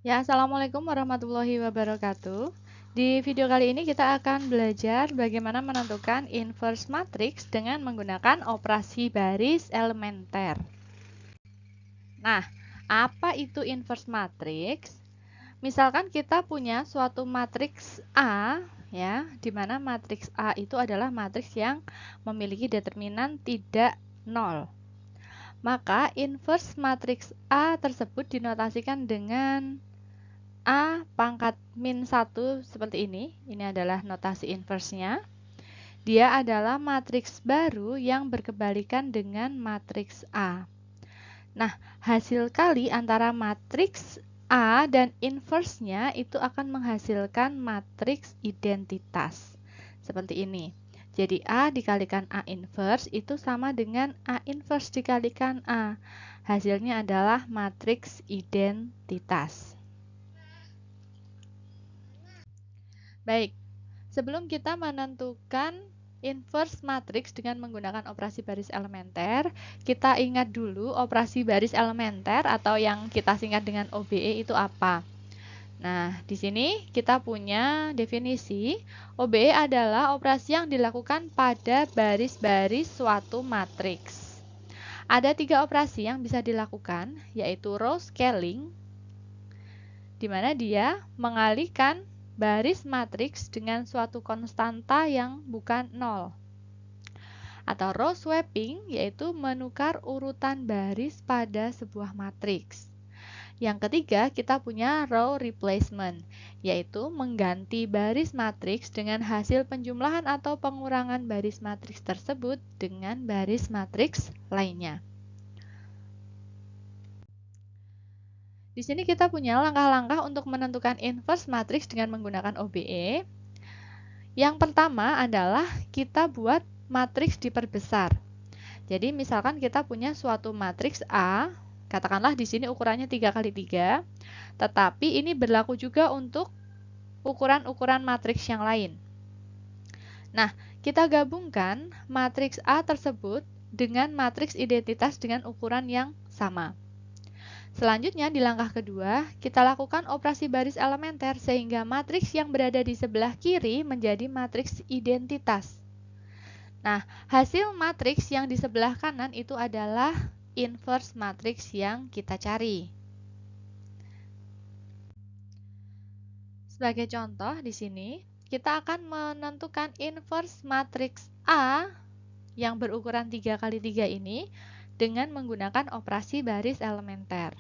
Ya, Assalamualaikum warahmatullahi wabarakatuh. Di video kali ini kita akan belajar bagaimana menentukan inverse matrix dengan menggunakan operasi baris elementer. Nah, apa itu inverse matrix? Misalkan kita punya suatu matriks A, ya, di mana matriks A itu adalah matriks yang memiliki determinan tidak nol. Maka inverse matriks A tersebut dinotasikan dengan A pangkat min 1 seperti ini. Ini adalah notasi inverse-nya. Dia adalah matriks baru yang berkebalikan dengan matriks A. Nah, hasil kali antara matriks A dan inverse-nya itu akan menghasilkan matriks identitas. Seperti ini. Jadi A dikalikan A inverse itu sama dengan A inverse dikalikan A. Hasilnya adalah matriks identitas. Baik, sebelum kita menentukan inverse matrix dengan menggunakan operasi baris elementer, kita ingat dulu operasi baris elementer atau yang kita singkat dengan OBE itu apa. Nah, di sini kita punya definisi. OBE adalah operasi yang dilakukan pada baris-baris suatu matriks. Ada 3 operasi yang bisa dilakukan, yaitu row scaling, di mana dia mengalihkan baris matriks dengan suatu konstanta yang bukan 0. Atau row swapping, yaitu menukar urutan baris pada sebuah matriks. Yang ketiga, kita punya row replacement, yaitu mengganti baris matriks dengan hasil penjumlahan atau pengurangan baris matriks tersebut dengan baris matriks lainnya. Di sini kita punya langkah-langkah untuk menentukan inverse matrix dengan menggunakan OBE. Yang pertama adalah kita buat matriks diperbesar. Jadi misalkan kita punya suatu matriks A, katakanlah di sini ukurannya 3x3, tetapi ini berlaku juga untuk ukuran-ukuran matriks yang lain. Nah, kita gabungkan matriks A tersebut dengan matriks identitas dengan ukuran yang sama. Selanjutnya, di langkah kedua, kita lakukan operasi baris elementer sehingga matriks yang berada di sebelah kiri menjadi matriks identitas. Nah, hasil matriks yang di sebelah kanan itu adalah inverse matriks yang kita cari. Sebagai contoh di sini, kita akan menentukan inverse matriks A yang berukuran 3x3 ini dengan menggunakan operasi baris elementer.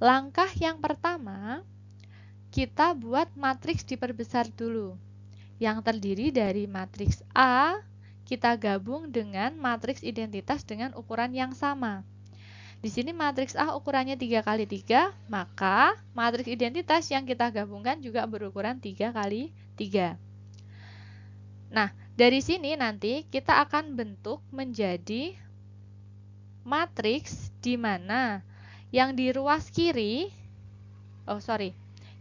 Langkah yang pertama, kita buat matriks diperbesar dulu. Yang terdiri dari matriks A, kita gabung dengan matriks identitas dengan ukuran yang sama. Di sini matriks A ukurannya 3x3, maka matriks identitas yang kita gabungkan juga berukuran 3x3. Nah, dari sini nanti kita akan bentuk menjadi matriks di mana yang di ruas kiri,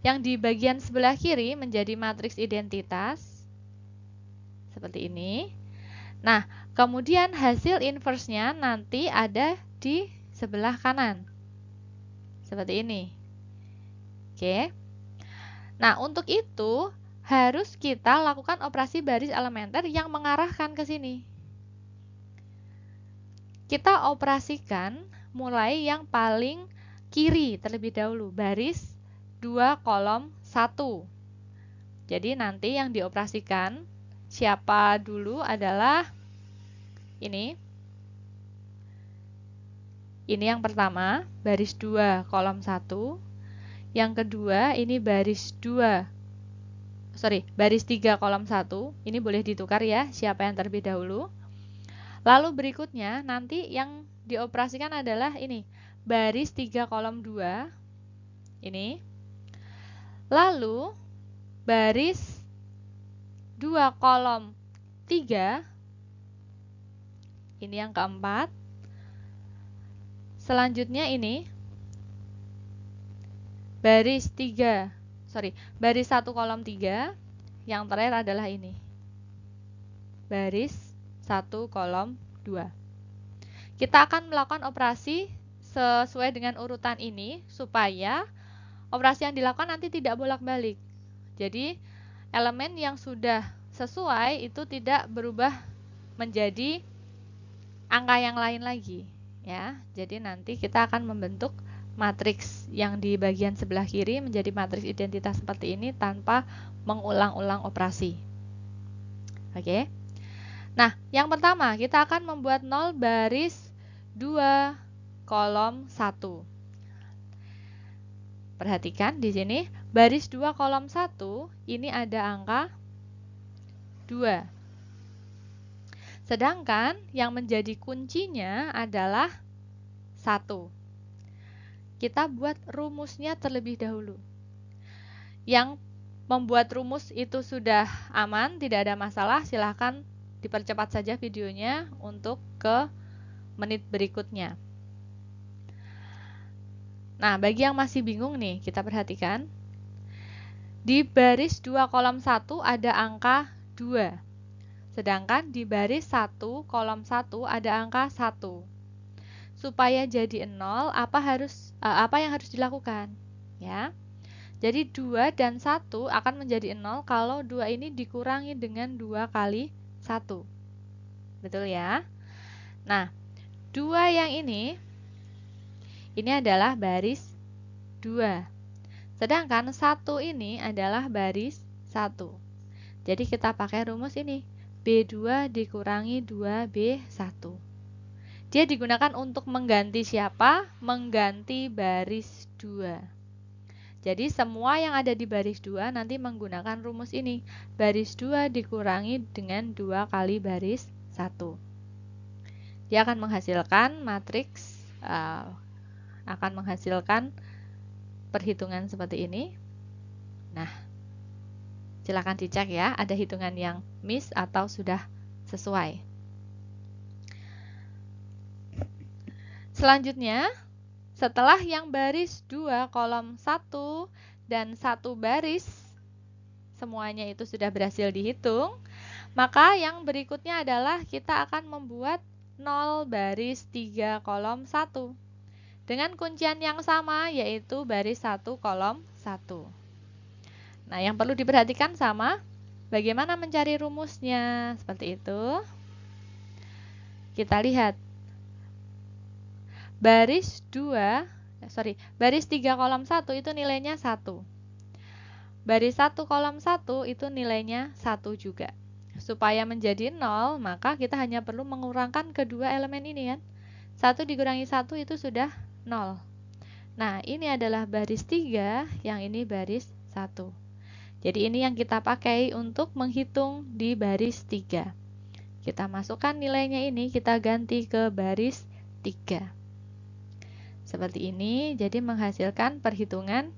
yang di bagian sebelah kiri menjadi matriks identitas, seperti ini. Nah, kemudian hasil inverse-nya nanti ada di sebelah kanan, seperti ini. Oke. Nah, untuk itu harus kita lakukan operasi baris elementer yang mengarahkan ke sini. Kita operasikan mulai yang paling kiri terlebih dahulu, baris 2 kolom 1. Jadi nanti yang dioperasikan siapa dulu adalah ini. Ini yang pertama, baris 2 kolom 1. Yang kedua, ini baris 3 kolom 1. Ini boleh ditukar ya, siapa yang terlebih dahulu. Lalu berikutnya nanti yang dioperasikan adalah ini, baris 3 kolom 2. Ini. Lalu baris 2 kolom 3. Ini yang keempat. Selanjutnya ini baris 1 kolom 3. Yang terakhir adalah ini, baris 1 kolom 2. Kita akan melakukan operasi sesuai dengan urutan ini supaya operasi yang dilakukan nanti tidak bolak-balik. Jadi elemen yang sudah sesuai itu tidak berubah menjadi angka yang lain lagi, ya. Jadi nanti kita akan membentuk matriks yang di bagian sebelah kiri menjadi matriks identitas seperti ini tanpa mengulang-ulang operasi. Oke. Nah, yang pertama kita akan membuat 0 baris 2 kolom 1. Perhatikan di sini baris 2 kolom 1 ini ada angka 2. Sedangkan yang menjadi kuncinya adalah 1. Kita buat rumusnya terlebih dahulu. Yang membuat rumus itu sudah aman, tidak ada masalah, silahkan dipercepat saja videonya untuk ke menit berikutnya. Nah, bagi yang masih bingung nih, kita perhatikan. Di baris 2 kolom 1 ada angka 2. Sedangkan di baris 1 kolom 1 ada angka 1. Supaya jadi 0, apa yang harus dilakukan? Ya. Jadi 2 dan 1 akan menjadi 0 kalau 2 ini dikurangi dengan 2 kali 1. Betul ya? Nah, 2 yang ini adalah baris 2. Sedangkan 1 ini adalah baris 1. Jadi kita pakai rumus ini. B2 dikurangi 2B1. Dia digunakan untuk mengganti siapa? Mengganti baris 2. Jadi semua yang ada di baris 2 nanti menggunakan rumus ini. Baris 2 dikurangi dengan 2 kali baris 1. Dia akan menghasilkan matriks, akan menghasilkan perhitungan seperti ini. Nah, silakan dicek ya, ada hitungan yang miss atau sudah sesuai. Selanjutnya, setelah yang baris 2 kolom 1 dan 1 baris semuanya itu sudah berhasil dihitung, maka yang berikutnya adalah kita akan membuat 0 baris 3 kolom 1 dengan kuncian yang sama, yaitu baris 1 kolom 1. Nah, yang perlu diperhatikan sama bagaimana mencari rumusnya. Seperti itu. Kita lihat. Baris 3 kolom 1 itu nilainya 1. Baris 1 kolom 1 itu nilainya 1 juga. Supaya menjadi 0, maka kita hanya perlu mengurangkan kedua elemen ini kan. 1 dikurangi 1 itu sudah 0. Nah, ini adalah baris 3, yang ini baris 1. Jadi ini yang kita pakai untuk menghitung di baris 3. Kita masukkan nilainya ini, kita ganti ke baris 3. Seperti ini, jadi menghasilkan perhitungan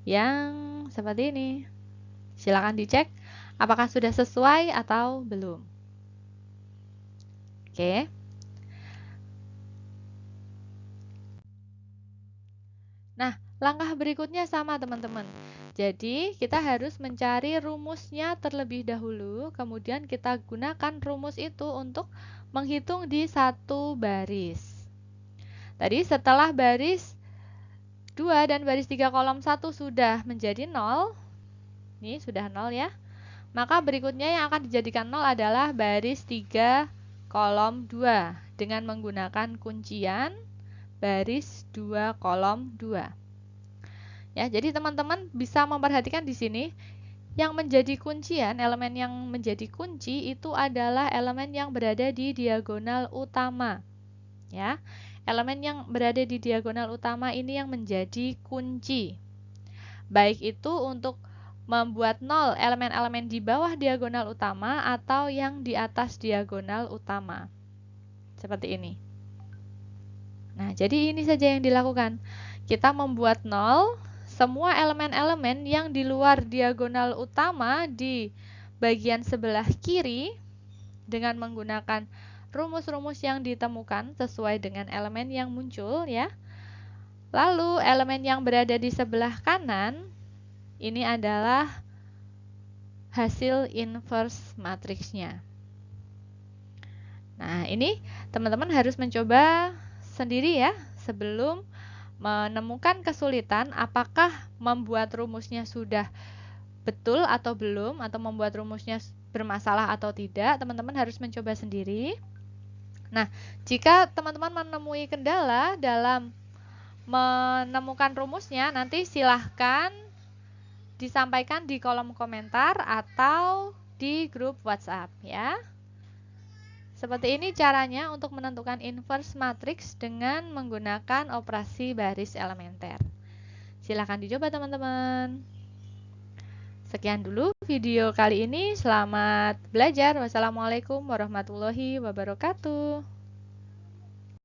yang seperti ini. Silakan dicek apakah sudah sesuai atau belum. Oke. Nah, langkah berikutnya sama teman-teman. Jadi, kita harus mencari rumusnya terlebih dahulu, kemudian kita gunakan rumus itu untuk menghitung di satu baris. Tadi setelah baris 2 dan baris 3 kolom 1 sudah menjadi 0, ini sudah 0 ya, maka berikutnya yang akan dijadikan 0 adalah baris 3 kolom 2 dengan menggunakan kuncian baris 2 kolom 2. Ya, jadi teman-teman bisa memperhatikan di sini yang menjadi kuncian, elemen yang menjadi kunci itu adalah elemen yang berada di diagonal utama. Ya. Elemen yang berada di diagonal utama ini yang menjadi kunci. Baik itu untuk membuat 0 elemen-elemen di bawah diagonal utama atau yang di atas diagonal utama. Seperti ini. Nah, jadi ini saja yang dilakukan. Kita membuat 0, semua elemen-elemen yang di luar diagonal utama di bagian sebelah kiri dengan menggunakan rumus-rumus yang ditemukan sesuai dengan elemen yang muncul ya. Lalu elemen yang berada di sebelah kanan ini adalah hasil inverse matriksnya. Nah, ini teman-teman harus mencoba sendiri ya sebelum menemukan kesulitan apakah membuat rumusnya sudah betul atau belum, atau membuat rumusnya bermasalah atau tidak, teman-teman harus mencoba sendiri. Nah, jika teman-teman menemui kendala dalam menemukan rumusnya, nanti silahkan disampaikan di kolom komentar atau di grup WhatsApp ya. Seperti ini caranya untuk menentukan inverse matrix dengan menggunakan operasi baris elementer. Silahkan dicoba teman-teman. Sekian dulu video kali ini. Selamat belajar. Wassalamualaikum warahmatullahi wabarakatuh.